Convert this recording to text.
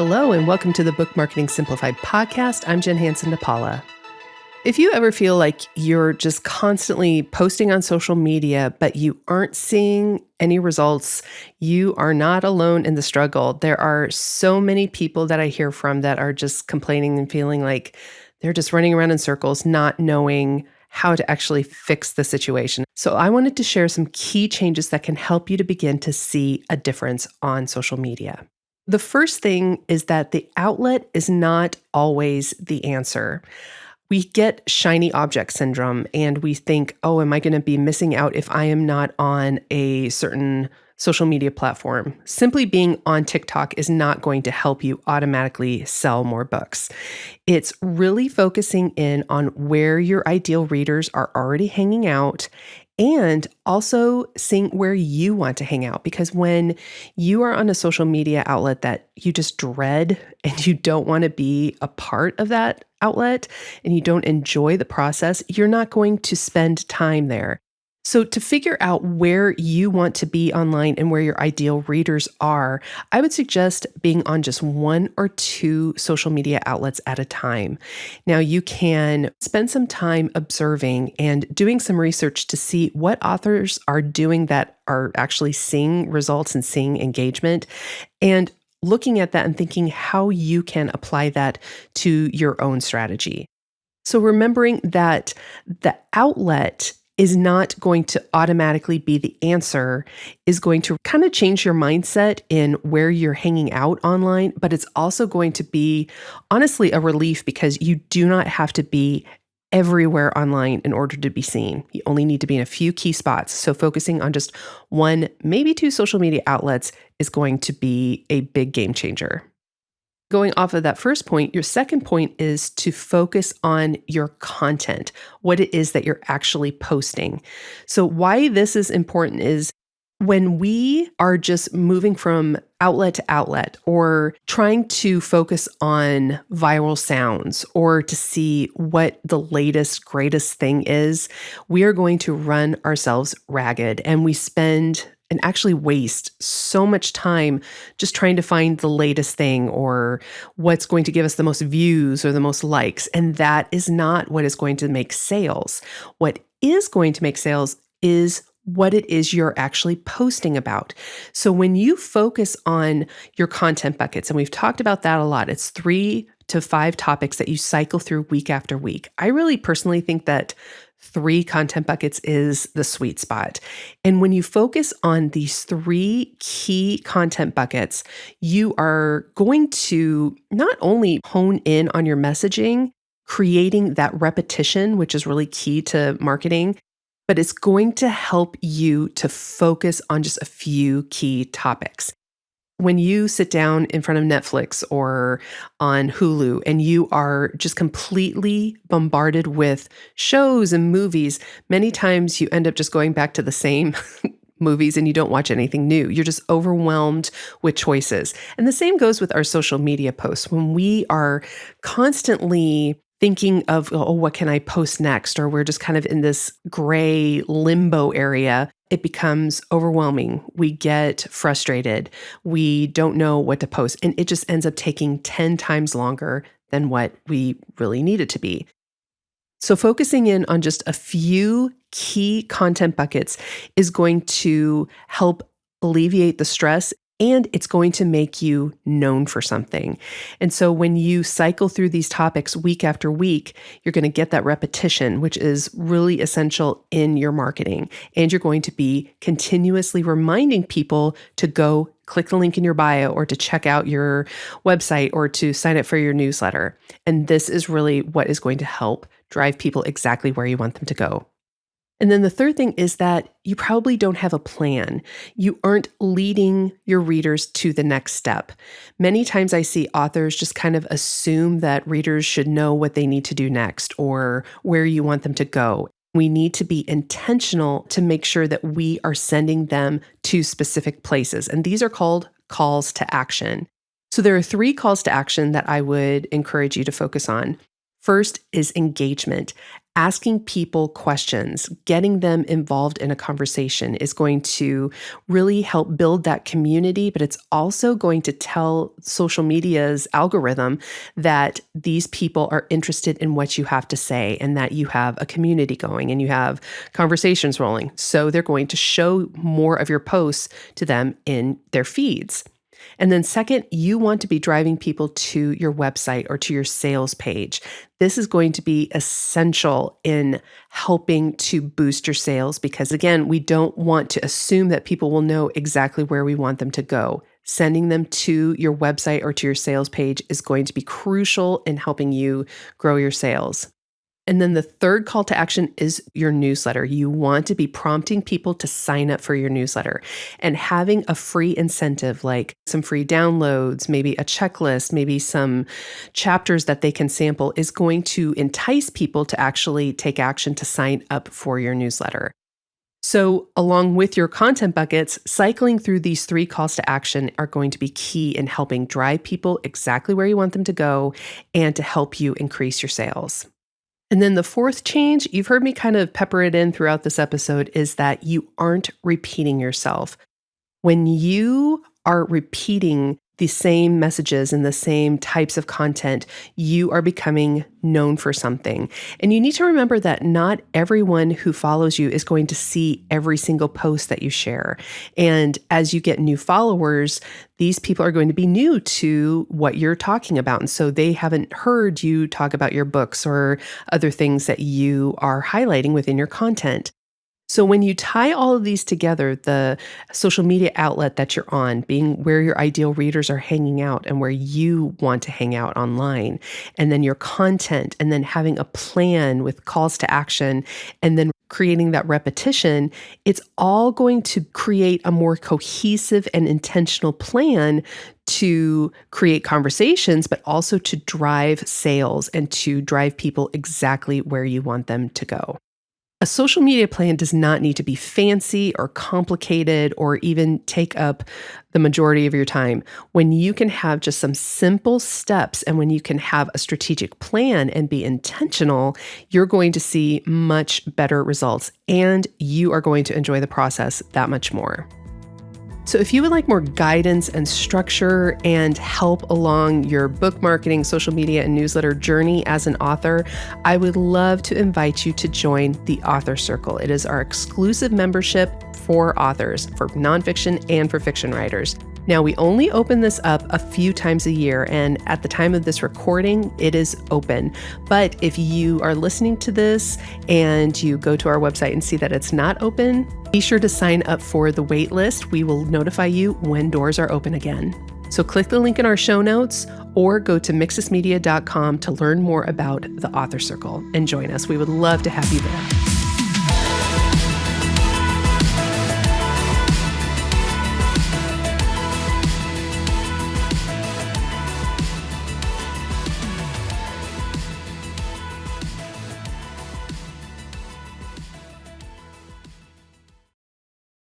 Hello, and welcome to the Book Marketing Simplified podcast. I'm Jenn Hanson-dePaula. If you ever feel like you're just constantly posting on social media, but you aren't seeing any results, you are not alone in the struggle. There are so many people that I hear from that are just complaining and feeling like they're just running around in circles, not knowing how to actually fix the situation. So I wanted to share some key changes that can help you to begin to see a difference on social media. The first thing is that the outlet is not always the answer. We get shiny object syndrome and we think, oh, am I going to be missing out if I am not on a certain social media platform? Simply being on TikTok is not going to help you automatically sell more books. It's really focusing in on where your ideal readers are already hanging out and also seeing where you want to hang out. Because when you are on a social media outlet that you just dread and you don't want to be a part of that outlet and you don't enjoy the process, you're not going to spend time there. So to figure out where you want to be online and where your ideal readers are, I would suggest being on just one or two social media outlets at a time. Now, you can spend some time observing and doing some research to see what authors are doing that are actually seeing results and seeing engagement, and looking at that and thinking how you can apply that to your own strategy. So remembering that the outlet is not going to automatically be the answer, is going to kind of change your mindset in where you're hanging out online, but it's also going to be honestly a relief because you do not have to be everywhere online in order to be seen. You only need to be in a few key spots. So focusing on just one, maybe two social media outlets is going to be a big game changer. Going off of that first point, your second point is to focus on your content, what it is that you're actually posting. So why this is important is when we are just moving from outlet to outlet or trying to focus on viral sounds or to see what the latest, greatest thing is, we are going to run ourselves ragged, and we spend and actually waste so much time just trying to find the latest thing or what's going to give us the most views or the most likes. And that is not what is going to make sales. What is going to make sales is what it is you're actually posting about. So when you focus on your content buckets, and we've talked about that a lot, it's 3 to 5 topics that you cycle through week after week. I really personally think that 3 content buckets is the sweet spot. And when you focus on these 3 key content buckets, you are going to not only hone in on your messaging, creating that repetition, which is really key to marketing, but it's going to help you to focus on just a few key topics. When you sit down in front of Netflix or on Hulu and you are just completely bombarded with shows and movies, many times you end up just going back to the same movies and you don't watch anything new. You're just overwhelmed with choices. And the same goes with our social media posts. When we are constantly thinking of, oh, what can I post next? Or we're just kind of in this gray limbo area, it becomes overwhelming. We get frustrated. We don't know what to post. And it just ends up taking 10 times longer than what we really need it to be. So focusing in on just a few key content buckets is going to help alleviate the stress, and it's going to make you known for something. And so when you cycle through these topics week after week, you're going to get that repetition, which is really essential in your marketing. And you're going to be continuously reminding people to go click the link in your bio or to check out your website or to sign up for your newsletter. And this is really what is going to help drive people exactly where you want them to go. And then the third thing is that you probably don't have a plan. You aren't leading your readers to the next step. Many times I see authors just kind of assume that readers should know what they need to do next or where you want them to go. We need to be intentional to make sure that we are sending them to specific places. And these are called calls to action. So there are 3 calls to action that I would encourage you to focus on. First is engagement. Asking people questions, getting them involved in a conversation is going to really help build that community, but it's also going to tell social media's algorithm that these people are interested in what you have to say and that you have a community going and you have conversations rolling. So they're going to show more of your posts to them in their feeds. And then second, you want to be driving people to your website or to your sales page. This is going to be essential in helping to boost your sales because, again, we don't want to assume that people will know exactly where we want them to go. Sending them to your website or to your sales page is going to be crucial in helping you grow your sales. And then the third call to action is your newsletter. You want to be prompting people to sign up for your newsletter and having a free incentive like some free downloads, maybe a checklist, maybe some chapters that they can sample is going to entice people to actually take action to sign up for your newsletter. So along with your content buckets, cycling through these 3 calls to action are going to be key in helping drive people exactly where you want them to go and to help you increase your sales. And then the fourth change, you've heard me kind of pepper it in throughout this episode, is that you aren't repeating yourself. When you are repeating the same messages and the same types of content, you are becoming known for something. And you need to remember that not everyone who follows you is going to see every single post that you share. And as you get new followers, these people are going to be new to what you're talking about. And so they haven't heard you talk about your books or other things that you are highlighting within your content. So when you tie all of these together, the social media outlet that you're on, being where your ideal readers are hanging out and where you want to hang out online, and then your content, and then having a plan with calls to action, and then creating that repetition, it's all going to create a more cohesive and intentional plan to create conversations, but also to drive sales and to drive people exactly where you want them to go. A social media plan does not need to be fancy or complicated or even take up the majority of your time. When you can have just some simple steps and when you can have a strategic plan and be intentional, you're going to see much better results and you are going to enjoy the process that much more. So if you would like more guidance and structure and help along your book marketing, social media, and newsletter journey as an author, I would love to invite you to join the Author Circle. It is our exclusive membership for authors, for nonfiction and for fiction writers. Now, we only open this up a few times a year, and at the time of this recording, it is open. But if you are listening to this and you go to our website and see that it's not open, be sure to sign up for the wait list. We will notify you when doors are open again. So click the link in our show notes or go to mixusmedia.com to learn more about the Author Circle and join us. We would love to have you there.